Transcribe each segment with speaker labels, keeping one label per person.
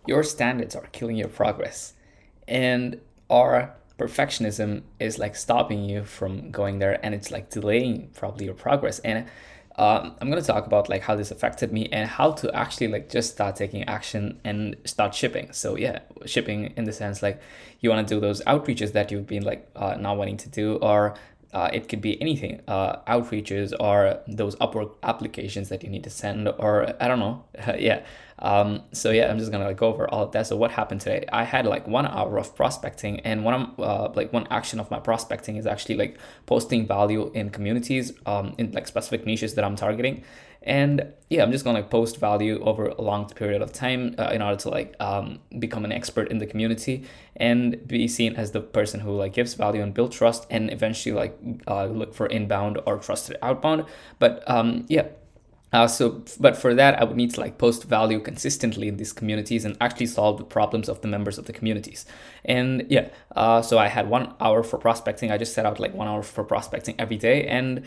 Speaker 1: Your standards are killing your progress, and our perfectionism is like stopping you from going there, and it's like delaying probably your progress. And I'm going to talk about like how this affected me and how to actually like just start taking action and start shipping. So yeah, shipping in the sense like you want to do those outreaches that you've been like not wanting to do, or it could be anything, outreaches or those Upwork applications that you need to send, or I don't know. Yeah. So yeah, I'm just gonna like go over all of that. So what happened today? I had like 1 hour of prospecting, and one action of my prospecting is actually like posting value in communities, in like specific niches that I'm targeting. And yeah, I'm just gonna like post value over a long period of time in order to like become an expert in the community and be seen as the person who like gives value and build trust, and eventually like look for inbound or trusted outbound. But yeah, but for that, I would need to like post value consistently in these communities and actually solve the problems of the members of the communities. And yeah, so I had 1 hour for prospecting. I just set out like 1 hour for prospecting every day, and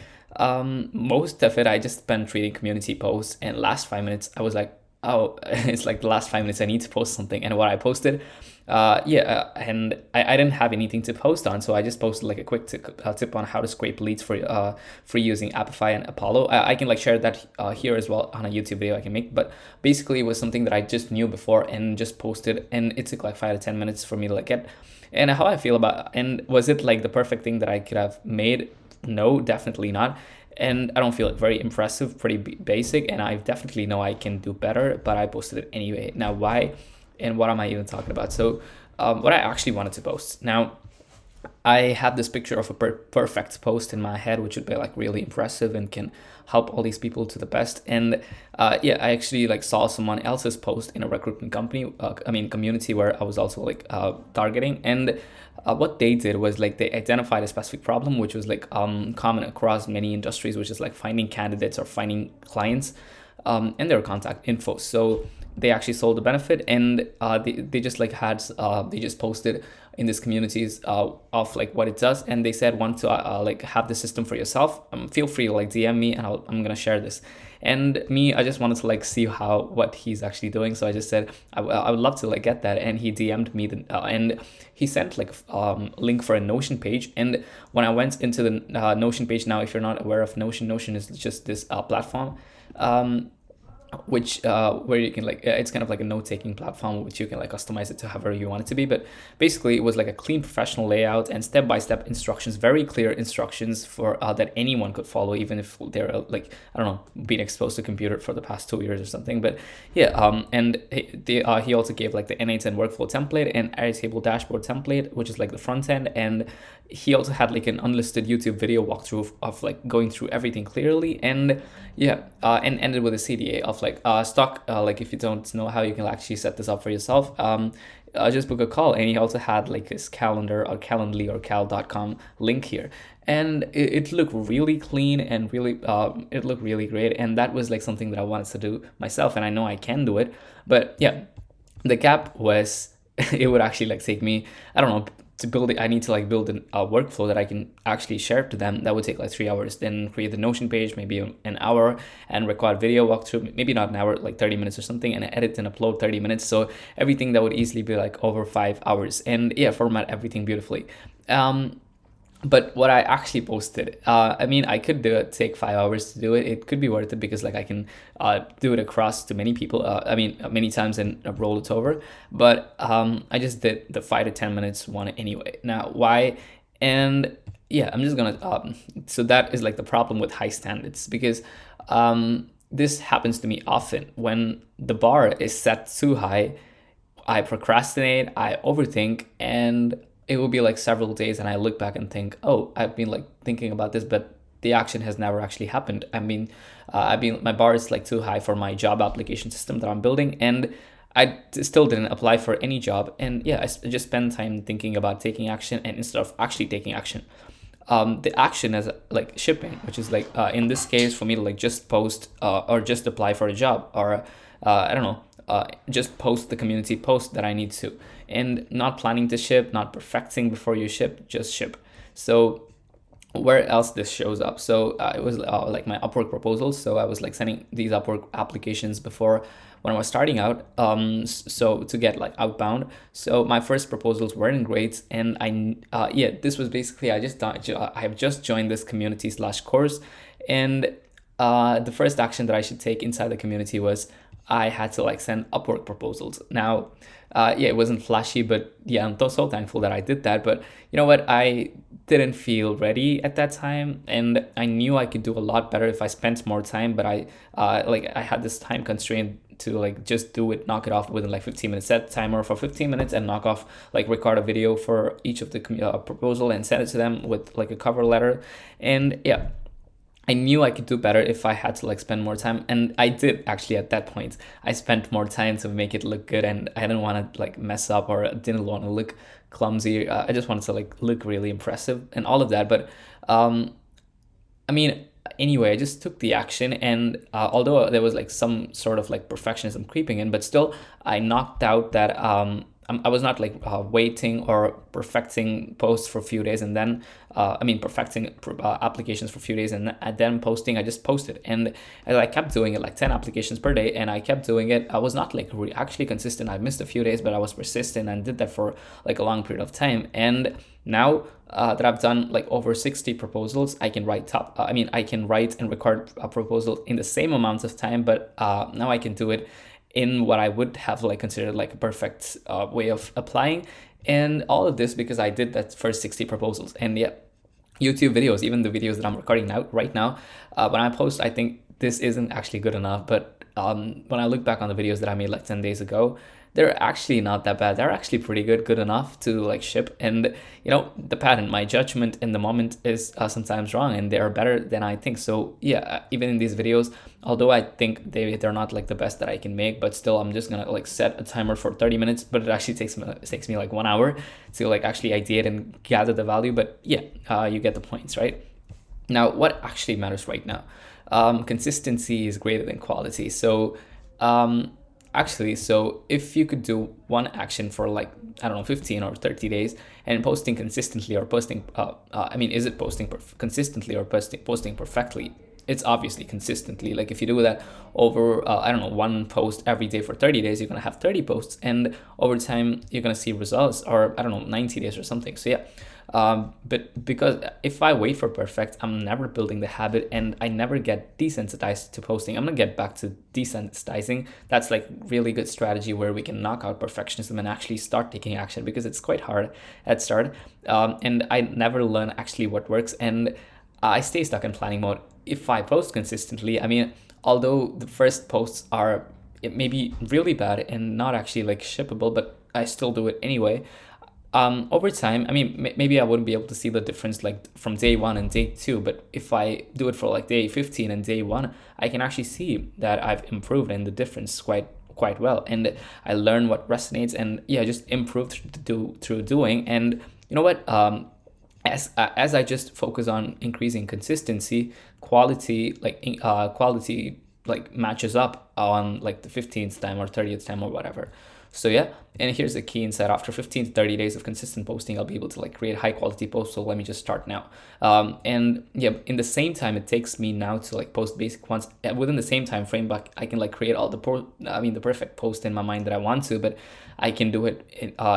Speaker 1: most of it I just spent reading community posts. And last 5 minutes, I was like, oh, it's like the last 5 minutes I need to post something. And what I posted, yeah, and I didn't have anything to post on, so I just posted like a quick tip on how to scrape leads for free using Apify and Apollo. I can like share that here as well on a YouTube video I can make. But basically, it was something that I just knew before and just posted, and it took like 5 to 10 minutes for me to like get. And how I feel about, and was it like the perfect thing that I could have made? No, definitely not. And I don't feel it very impressive, pretty basic, and I definitely know I can do better, but I posted it anyway. Now, why and what am I even talking about? So, what I actually wanted to post. Now, I had this picture of a perfect post in my head, which would be like really impressive and can help all these people to the best. And yeah, I actually like saw someone else's post in a recruitment company, community where I was also like targeting. And what they did was like they identified a specific problem, which was like common across many industries, which is like finding candidates or finding clients, and their contact info. So they actually sold the benefit, and they just like they just posted in these communities of like what it does, and they said want to like have the system for yourself, feel free to like DM me, and I'm gonna share this. And me, I just wanted to like see how what he's actually doing, so I just said I would love to like get that. And he DM'd me and he sent like link for a Notion page. And when I went into the Notion page, now if you're not aware of Notion is just this platform, which where you can like it's kind of like a note-taking platform, which you can like customize it to however you want it to be. But basically, it was like a clean professional layout and step-by-step instructions, very clear instructions for that anyone could follow, even if they're like, I don't know, being exposed to computer for the past 2 years or something. But yeah, and he also gave like the N810 workflow template and Airtable dashboard template, which is like the front end. And he also had like an unlisted YouTube video walkthrough of like going through everything clearly. And yeah, and ended with a CDA of like stock. Like if you don't know how you can actually set this up for yourself, just book a call. And he also had like his calendar or Calendly or cal.com link here. And it looked really clean and really it looked really great. And that was like something that I wanted to do myself, and I know I can do it. But yeah, the gap was it would actually like take me, I don't know, to build it. I need to like build a workflow that I can actually share to them. That would take like 3 hours. Then create the Notion page, maybe an hour, and record video walkthrough, maybe not an hour, like 30 minutes or something, and edit and upload 30 minutes. So everything that would easily be like over 5 hours. And yeah, format everything beautifully. But what I actually posted, I mean, I could do it, take 5 hours to do it. It could be worth it because like I can do it across to many people. Many times and roll it over. But I just did the 5 to 10 minutes one anyway. Now, why? And yeah, I'm just gonna. So that is like the problem with high standards, because this happens to me often when the bar is set too high. I procrastinate, I overthink, and it will be like several days, and I look back and think, oh, I've been like thinking about this, but the action has never actually happened. My bar is like too high for my job application system that I'm building, and still didn't apply for any job. And yeah, I just spend time thinking about taking action, and instead of actually taking action, the action is like shipping, which is like in this case for me to like just post or just apply for a job, or I don't know, just post the community post that I need to, and not planning to ship, not perfecting before you ship, just ship. So where else this shows up? So it was like my Upwork proposals. So I was like sending these Upwork applications before when I was starting out, so to get like outbound. So my first proposals weren't great, and yeah, this was basically I have just joined this community slash course, and the first action that I should take inside the community was I had to like send Upwork proposals. Now, yeah, it wasn't flashy, but yeah, I'm so thankful that I did that. But you know what? I didn't feel ready at that time, and I knew I could do a lot better if I spent more time. But I had this time constraint to like just do it, knock it off within like 15 minutes, set timer for 15 minutes and knock off, like record a video for each of the proposal and send it to them with like a cover letter. And yeah, I knew I could do better if I had to like spend more time, and I did actually at that point. I spent more time to make it look good, and I didn't want to like mess up or didn't want to look clumsy. I just wanted to like look really impressive and all of that. But um, I mean, anyway, I just took the action, and although there was like some sort of like perfectionism creeping in, but still, I knocked out that. I was not like waiting or perfecting posts for a few days and then, perfecting applications for a few days and then posting. I just posted, and I kept doing it like 10 applications per day, and I kept doing it. I was not like actually consistent. I missed a few days, but I was persistent and did that for like a long period of time. And now that I've done like over 60 proposals, I can I can write and record a proposal in the same amount of time, but now I can do it in what I would have like considered like a perfect way of applying. And all of this because I did that first 60 proposals. And yeah, YouTube videos, even the videos that I'm recording now, right now, when I post, I think this isn't actually good enough. But when I look back on the videos that I made like 10 days ago, they're actually not that bad. They're actually pretty good enough to like ship. And you know, the pattern, my judgment in the moment is sometimes wrong, and they are better than I think. So yeah, even in these videos, although I think they're not like the best that I can make, but still I'm just gonna like set a timer for 30 minutes, but it actually takes me like 1 hour to like actually ideate and gather the value. But yeah, you get the points, right? Now, what actually matters right now? Consistency is greater than quality. So actually, so if you could do one action for like, I don't know, 15 or 30 days and posting consistently or is it posting consistently or posting perfectly? It's obviously consistently. Like if you do that over, I don't know, one post every day for 30 days, you're going to have 30 posts, and over time you're going to see results, or I don't know, 90 days or something. So yeah, but because if I wait for perfect, I'm never building the habit, and I never get desensitized to posting. I'm gonna get back to desensitizing. That's like really good strategy where we can knock out perfectionism and actually start taking action, because it's quite hard at start. And I never learn actually what works, and I stay stuck in planning mode. If I post consistently, I mean, although the first posts are it may be really bad and not actually like shippable, but I still do it anyway. Over time, I mean, maybe I wouldn't be able to see the difference like from day one and day two, but if I do it for like day 15 and day one, I can actually see that I've improved and the difference quite well, and I learn what resonates, and yeah, just improve through doing. And you know what? As I just focus on increasing consistency, quality like matches up on like the 15th time or 30th time or whatever. So yeah, and here's the key insight: after 15 to 30 days of consistent posting, I'll be able to like create high quality posts. So let me just start now. And yeah, in the same time it takes me now to like post basic ones within the same time frame, but I can like create all the perfect post in my mind that I want to. But I can do it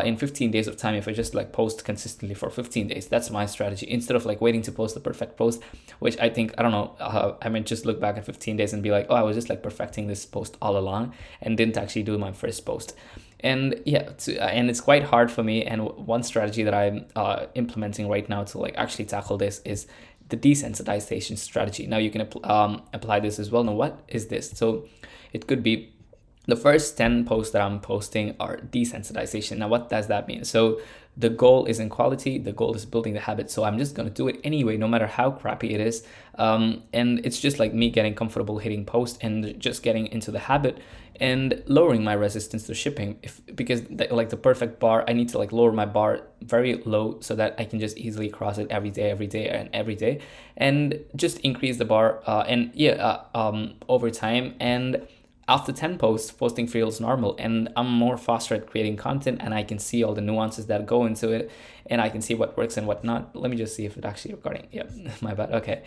Speaker 1: in 15 days of time if I just like post consistently for 15 days. That's my strategy, instead of like waiting to post the perfect post, which I think, I don't know, I might just look back at 15 days and be like, oh, I was just like perfecting this post all along and didn't actually do my first post. And yeah, and it's quite hard for me. And one strategy that I'm implementing right now to like actually tackle this is the desensitization strategy. Now you can apply this as well. Now, what is this? So it could be the first 10 posts that I'm posting are desensitization. Now, what does that mean? So the goal isn't quality, the goal is building the habit. So I'm just going to do it anyway, no matter how crappy it is. And it's just like me getting comfortable hitting post and just getting into the habit and lowering my resistance to shipping. Because like the perfect bar, I need to like lower my bar very low so that I can just easily cross it every day, and just increase the bar. Over time, and after 10 posts, posting feels normal, and I'm more faster at creating content, and I can see all the nuances that go into it, and I can see what works and what not. Let me just see if it's actually recording. Yep, my bad. Okay.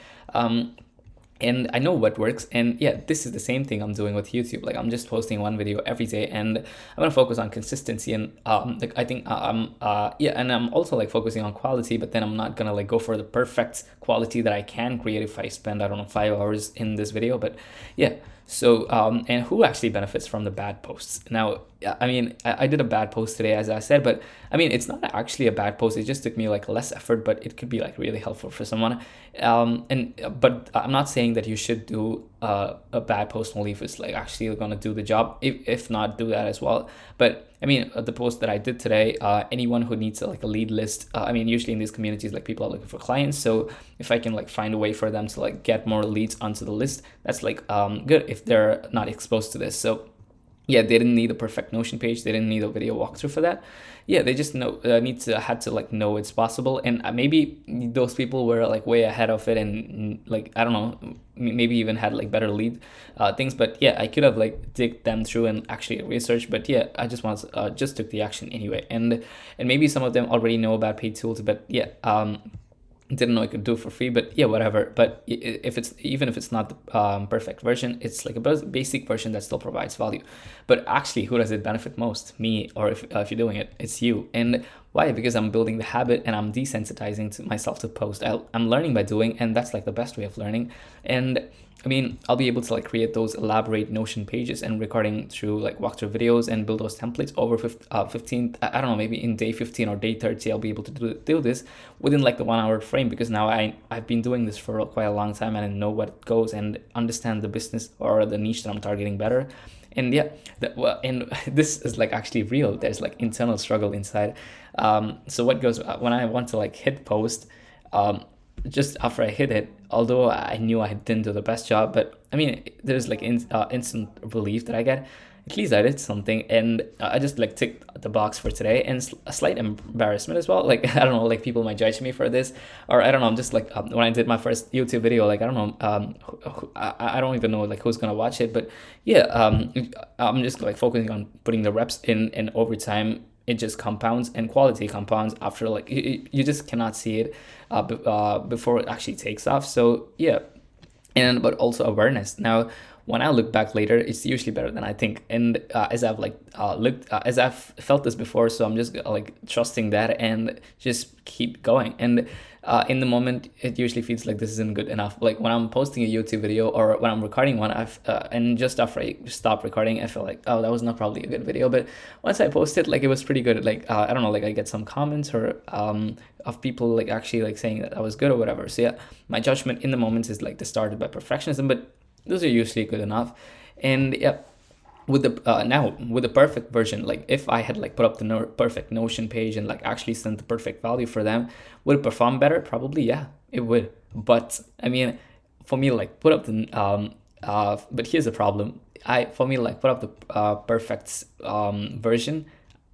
Speaker 1: and I know what works. And yeah, this is the same thing I'm doing with YouTube. Like, I'm just posting one video every day, and I'm gonna focus on consistency. And like, I think yeah, and I'm also like focusing on quality, but then I'm not gonna like go for the perfect quality that I can create if I spend, I don't know, 5 hours in this video. But yeah. So, and who actually benefits from the bad posts? Now, I mean, I did a bad post today, as I said, but I mean, it's not actually a bad post. It just took me like less effort, but it could be like really helpful for someone. And but I'm not saying that you should do a bad post only if it's like actually gonna do the job. If not, do that as well. But I mean, the post that I did today, anyone who needs like a lead list, I mean, usually in these communities, like people are looking for clients. So if I can like find a way for them to like get more leads onto the list, that's like good if they're not exposed to this. So yeah, they didn't need a perfect Notion page. They didn't need a video walkthrough for that. Yeah, they just know had to like know it's possible. And maybe those people were like way ahead of it, and like, I don't know, maybe even had like better lead things. But yeah, I could have like dig them through and actually research. But yeah, I just took the action anyway. And maybe some of them already know about paid tools. But yeah, didn't know I could do it for free. But yeah, whatever. But if it's, even if it's not the perfect version, it's like a basic version that still provides value. But actually, who does it benefit most? Me? Or if you're doing it, it's you. And why? Because I'm building the habit, and I'm desensitizing to myself to post. I'm learning by doing, and that's like the best way of learning. And I mean, I'll be able to like create those elaborate Notion pages and recording through like walkthrough videos and build those templates over 15, I don't know, maybe in day 15 or day 30, I'll be able to do this within like the 1 hour frame, because now I've been doing this for quite a long time, and I know what goes and understand the business or the niche that I'm targeting better. And yeah, and this is like actually real. There's like internal struggle inside. So what goes when I want to like hit post, just after I hit it, although I knew I didn't do the best job, but I mean, there's like instant relief that I get. At least I did something, and I just like ticked the box for today, and a slight embarrassment as well. Like, I don't know, like people might judge me for this, or I don't know. I'm just like, when I did my first YouTube video, like, I don't know, I don't even know like who's gonna watch it, but yeah, I'm just like focusing on putting the reps in, and over time it just compounds, and quality compounds after like you just cannot see it before it actually takes off. So yeah, and but also awareness. Now, when I look back later, it's usually better than I think. And as I've like as I've felt this before, so I'm just like trusting that and just keep going. And in the moment, it usually feels like this isn't good enough. Like when I'm posting a YouTube video or when I'm recording one, and just after I stop recording, I feel like, oh, that was not probably a good video. But once I post it, like it was pretty good. Like I don't know, like I get some comments or of people like actually like saying that I was good or whatever. So yeah, my judgment in the moment is like distorted by perfectionism, but those are usually good enough. And yeah, with the now with the perfect version, like if I had like put up the perfect Notion page and like actually sent the perfect value for them, would it perform better? Probably, yeah, it would. But I mean, for me, like put up the but here's the problem. For me, like put up the perfect version,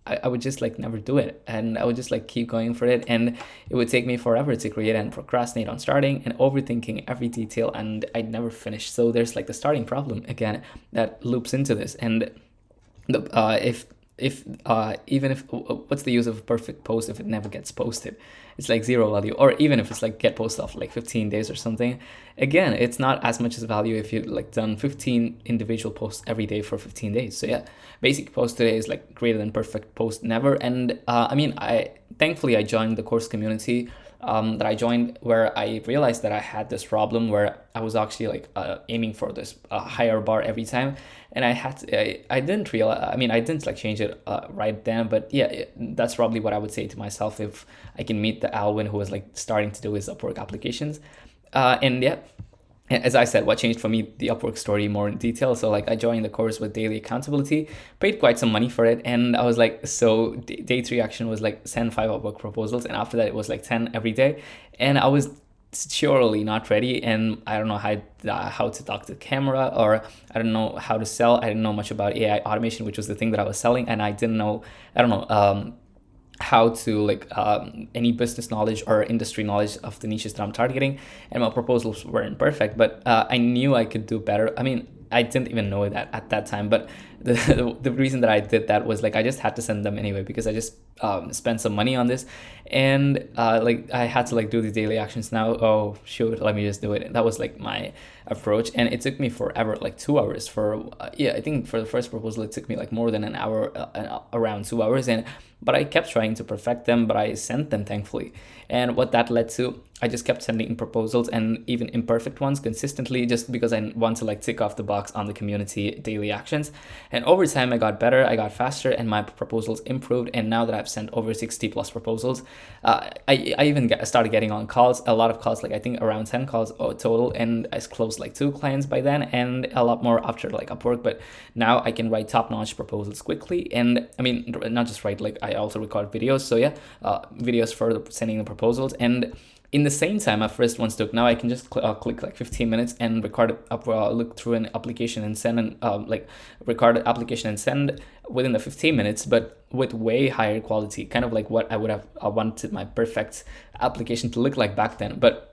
Speaker 1: I would just like never do it, and I would just like keep going for it, and it would take me forever to create and procrastinate on starting and overthinking every detail, and I'd never finish. So there's like the starting problem again that loops into this. And the if even if what's the use of a perfect post if it never gets posted? It's like zero value. Or even if it's like get posted after like 15 days or something, again, it's not as much as value if you like done 15 individual posts every day for 15 days. So yeah, basic post today is like greater than perfect post never. And I mean, I thankfully I joined the course community that I joined, where I realized that I had this problem where I was actually like aiming for this higher bar every time, and I didn't realize. I mean, I didn't like change it right then, but yeah, that's probably what I would say to myself if I can meet the Alvin who was like starting to do his Upwork applications, and yeah. As I said, what changed for me, the Upwork story more in detail. So like I joined the course with daily accountability, paid quite some money for it. And I was like, so day 3 action was like send 5 Upwork proposals. And after that, it was like 10 every day. And I was surely not ready. And I don't know how to talk to the camera, or I don't know how to sell. I didn't know much about AI automation, which was the thing that I was selling. And I didn't know, I don't know, how to like any business knowledge or industry knowledge of the niches that I'm targeting, and my proposals weren't perfect, but I knew I could do better. I mean, I didn't even know that at that time, but the reason that I did that was like I just had to send them anyway, because I just spent some money on this, and like I had to like do the daily actions now. Oh shoot, let me just do it. That was like my approach, and it took me forever, like 2 hours for yeah, I think for the first proposal it took me like more than an hour, around 2 hours. And but I kept trying to perfect them, but I sent them, thankfully. And what that led to, I just kept sending proposals, and even imperfect ones, consistently, just because I want to like tick off the box on the community daily actions. And over time I got better, I got faster, and my proposals improved. And now that I've sent over 60 plus proposals, I even started getting on calls, a lot of calls, like I think around 10 calls total, and I closed like 2 clients by then, and a lot more after like Upwork. But now I can write top-notch proposals quickly. And I mean, not just write, like I also record videos. So yeah, videos for sending the proposals. And in the same time my first ones took, now I can just click like 15 minutes and record up, look through an application and send an like record an application and send within the 15 minutes, but with way higher quality, kind of like what I would have wanted my perfect application to look like back then. But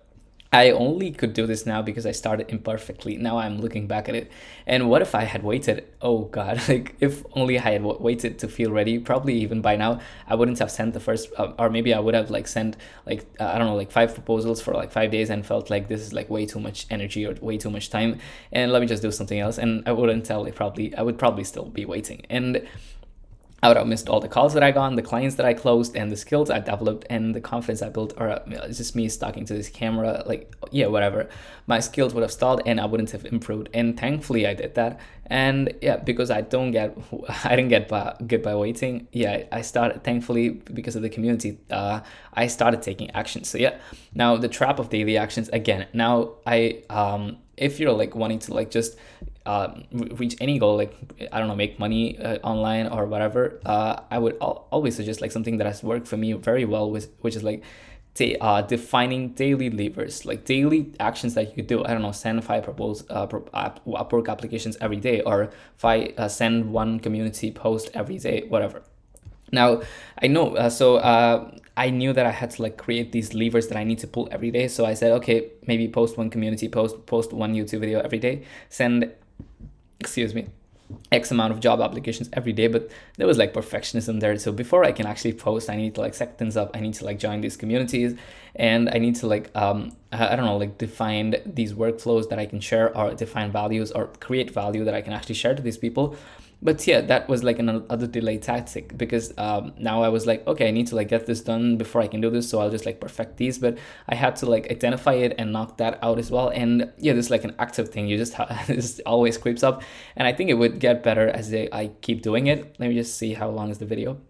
Speaker 1: I only could do this now because I started imperfectly. Now I'm looking back at it. And what if I had waited? Oh God, like if only I had waited to feel ready, probably even by now, I wouldn't have sent the first, or maybe I would have like sent like, I don't know, like 5 proposals for like 5 days, and felt like this is like way too much energy or way too much time. And let me just do something else. And I wouldn't tell, like I would probably still be waiting. And I would have missed all the calls that I got, the clients that I closed, and the skills I developed, and the confidence I built. Or it's just me talking to this camera, like, yeah, whatever. My skills would have stalled, and I wouldn't have improved. And thankfully I did that. And yeah, because I didn't get good by waiting. Yeah, I started, thankfully, because of the community, I started taking action. So yeah, now the trap of daily actions again. Now if you're like wanting to like just reach any goal, like I don't know, make money online or whatever, I would always suggest like something that has worked for me very well, which is like defining daily levers, like daily actions that you could do. I don't know, send 5 Upwork applications every day, or send 1 community post every day, whatever. Now I know, I knew that I had to like create these levers that I need to pull every day. So I said, okay, maybe post 1 community post 1 YouTube video every day, send, excuse me, X amount of job applications every day. But there was like perfectionism there. So before I can actually post, I need to like set things up. I need to like join these communities, and I need to like, I don't know, like define these workflows that I can share, or define values, or create value that I can actually share to these people. But yeah, that was like another delay tactic, because now I was like, okay, I need to like get this done before I can do this, so I'll just like perfect these. But I had to like identify it and knock that out as well. And yeah, this is like an active thing. You just this always creeps up, and I think it would get better as I keep doing it. Let me just see how long is the video.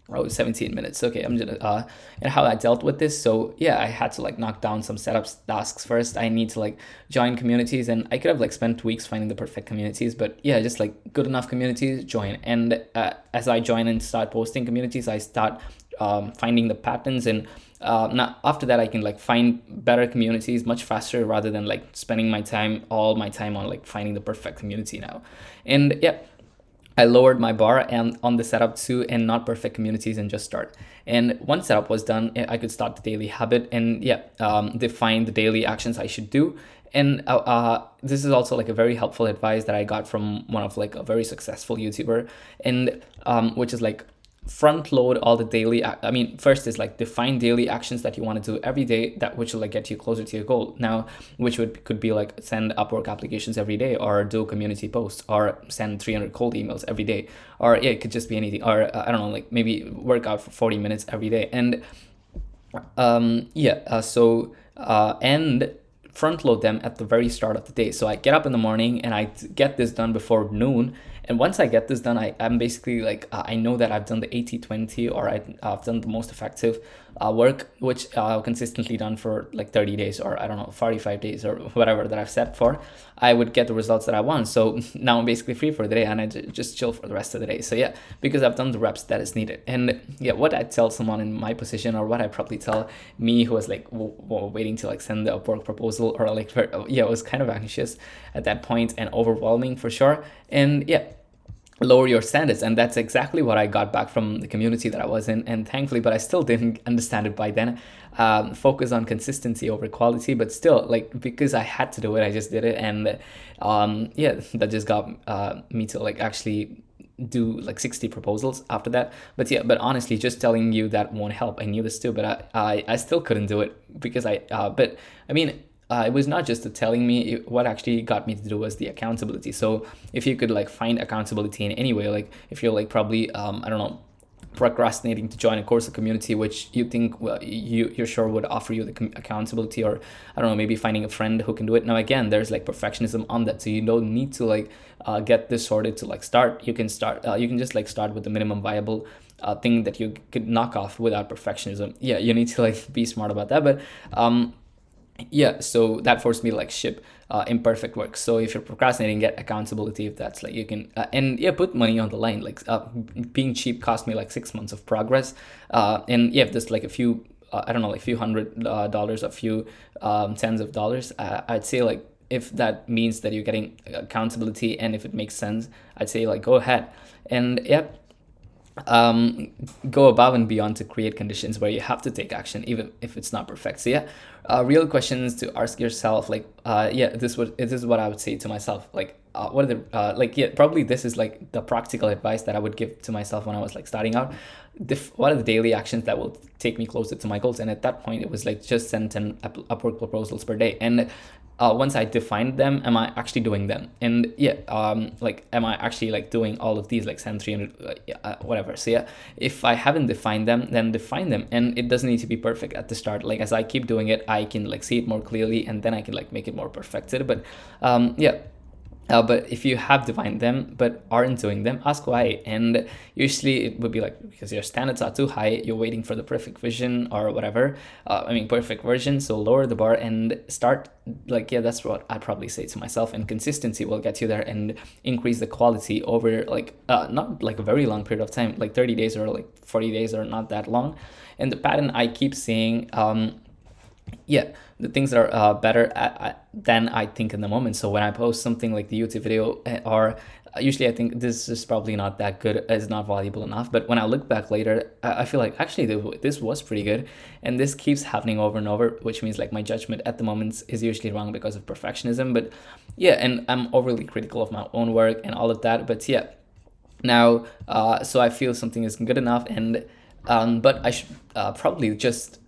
Speaker 1: Oh, 17 minutes. Okay, I'm gonna and how I dealt with this. So yeah, I had to like knock down some setup tasks first. I need to like join communities, and I could have like spent weeks finding the perfect communities, but yeah, just like good enough communities, join. And as I join and start posting communities, I start finding the patterns. And now after that, I can like find better communities much faster, rather than like spending all my time on like finding the perfect community now. And yeah, I lowered my bar and on the setup too, and not perfect communities, and just start. And once setup was done, I could start the daily habit, and yeah, define the daily actions I should do. And this is also like a very helpful advice that I got from one of like a very successful YouTuber, and which is like front load all the daily. I mean, first is like define daily actions that you want to do every day, that which will like get you closer to your goal. Now, which could be like send Upwork applications every day, or do community posts, or send 300 cold emails every day, or yeah, it could just be anything. Or I don't know, like maybe work out for 40 minutes every day. And and front load them at the very start of the day. So I get up in the morning and I get this done before noon. And once I get this done, I'm basically like, I know that I've done the 80-20, or I've done the most effective work, which I've consistently done for like 30 days, or I don't know, 45 days, or whatever that I've set for. I would get the results that I want. So now I'm basically free for the day, and I just chill for the rest of the day. So yeah, because I've done the reps that is needed. And yeah, what I tell someone in my position, or what I probably tell me who was like waiting to like send the Upwork proposal, or like, yeah, I was kind of anxious at that point and overwhelming for sure. And yeah, lower your standards. And that's exactly what I got back from the community that I was in. And thankfully, but I still didn't understand it by then. Focus on consistency over quality, but still, like, because I had to do it, I just did it. And yeah, that just got me to like actually do like 60 proposals after that. But yeah, but honestly, just telling you that won't help. I knew this too, but I still couldn't do it, because but I mean, it was not just the telling me. What actually got me to do was the accountability. So if you could like find accountability in any way, like if you're like probably I don't know, procrastinating to join a course or community which you think, well, you're sure would offer you the accountability, or I don't know, maybe finding a friend who can do it. Now again, there's like perfectionism on that, so you don't need to like get this sorted to like start. You can start, you can just like start with the minimum viable thing that you could knock off without perfectionism. Yeah, you need to like be smart about that. But yeah, so that forced me to like ship imperfect work. So if you're procrastinating, get accountability. If that's like you can, and yeah, put money on the line. Like being cheap cost me like 6 months of progress. And yeah, if there's like a few I don't know, like few $100, a few tens of dollars, I'd say like if that means that you're getting accountability and if it makes sense, I'd say like go ahead. And yeah, um, go above and beyond to create conditions where you have to take action, even if it's not perfect. So yeah, real questions to ask yourself, like, yeah, this is what I would say to myself. Like, what are the like? Yeah, probably this is like the practical advice that I would give to myself when I was like starting out. What are the daily actions that will take me closer to my goals? And at that point, it was like just send 10 Upwork proposals per day. And once I defined them, am I actually doing them? And yeah, like, am I actually like doing all of these, like send 300, whatever. So yeah, if I haven't defined them, then define them. And it doesn't need to be perfect at the start. Like as I keep doing it, I can like see it more clearly, and then I can like make it more perfected. But yeah, but if you have defined them but aren't doing them, ask why. And usually it would be like because your standards are too high, you're waiting for the perfect vision or whatever. I mean, perfect version. So lower the bar and start. Like, yeah, that's what I'd probably say to myself. And consistency will get you there and increase the quality over like not like a very long period of time, like 30 days or like 40 days or not that long. And the pattern I keep seeing, yeah, the things are better than I think in the moment. So when I post something like the YouTube video, or usually I think this is probably not that good, it's not valuable enough. But when I look back later, I feel like actually this was pretty good. And this keeps happening over and over, which means like my judgment at the moment is usually wrong because of perfectionism. But yeah, and I'm overly critical of my own work and all of that. But yeah, now so I feel something is good enough, and but I should probably just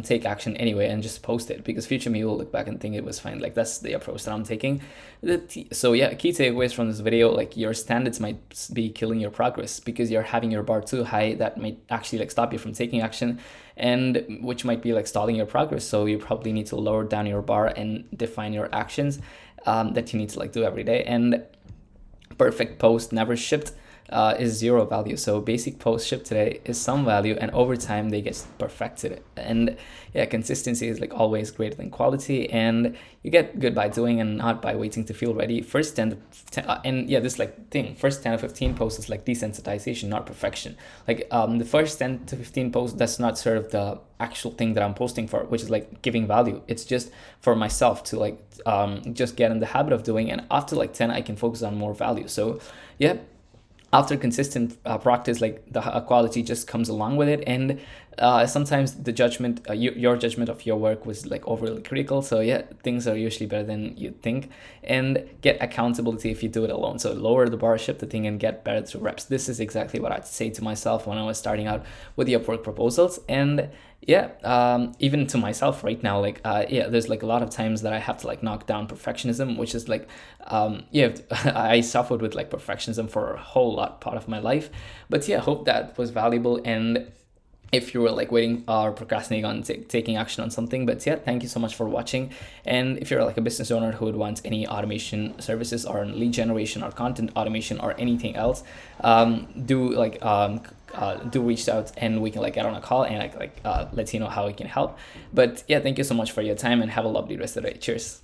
Speaker 1: take action anyway and just post it, because future me will look back and think it was fine. Like that's the approach that I'm taking. So yeah, key takeaways from this video: like your standards might be killing your progress because you're having your bar too high. That might actually like stop you from taking action, and which might be like stalling your progress. So you probably need to lower down your bar and define your actions that you need to like do every day. And perfect post never shipped is zero value. So basic post shipped today is some value, and over time they get perfected. And yeah, consistency is like always greater than quality, and you get good by doing and not by waiting to feel ready. First 10 to 10, and yeah, this like thing, first 10 to 15 posts is like desensitization, not perfection. Like the first 10 to 15 posts does not serve the actual thing that I'm posting for, which is like giving value. It's just for myself to like just get in the habit of doing, and after like 10 I can focus on more value. So yeah, after consistent practice, like the quality just comes along with it. And sometimes the judgment, your judgment of your work was like overly critical. So yeah, things are usually better than you think. And get accountability if you do it alone. So lower the bar, ship the thing, and get better through reps. This is exactly what I'd say to myself when I was starting out with the Upwork proposals. And yeah, even to myself right now, like yeah, there's like a lot of times that I have to like knock down perfectionism, which is like yeah, I suffered with like perfectionism for a whole lot part of my life. But yeah, hope that was valuable. And if you were like waiting or procrastinating on taking action on something. But yeah, thank you so much for watching. And if you're like a business owner who would want any automation services or lead generation or content automation or anything else, do reach out, and we can like get on a call and let you know how we can help. But yeah, thank you so much for your time, and have a lovely rest of the day. Cheers.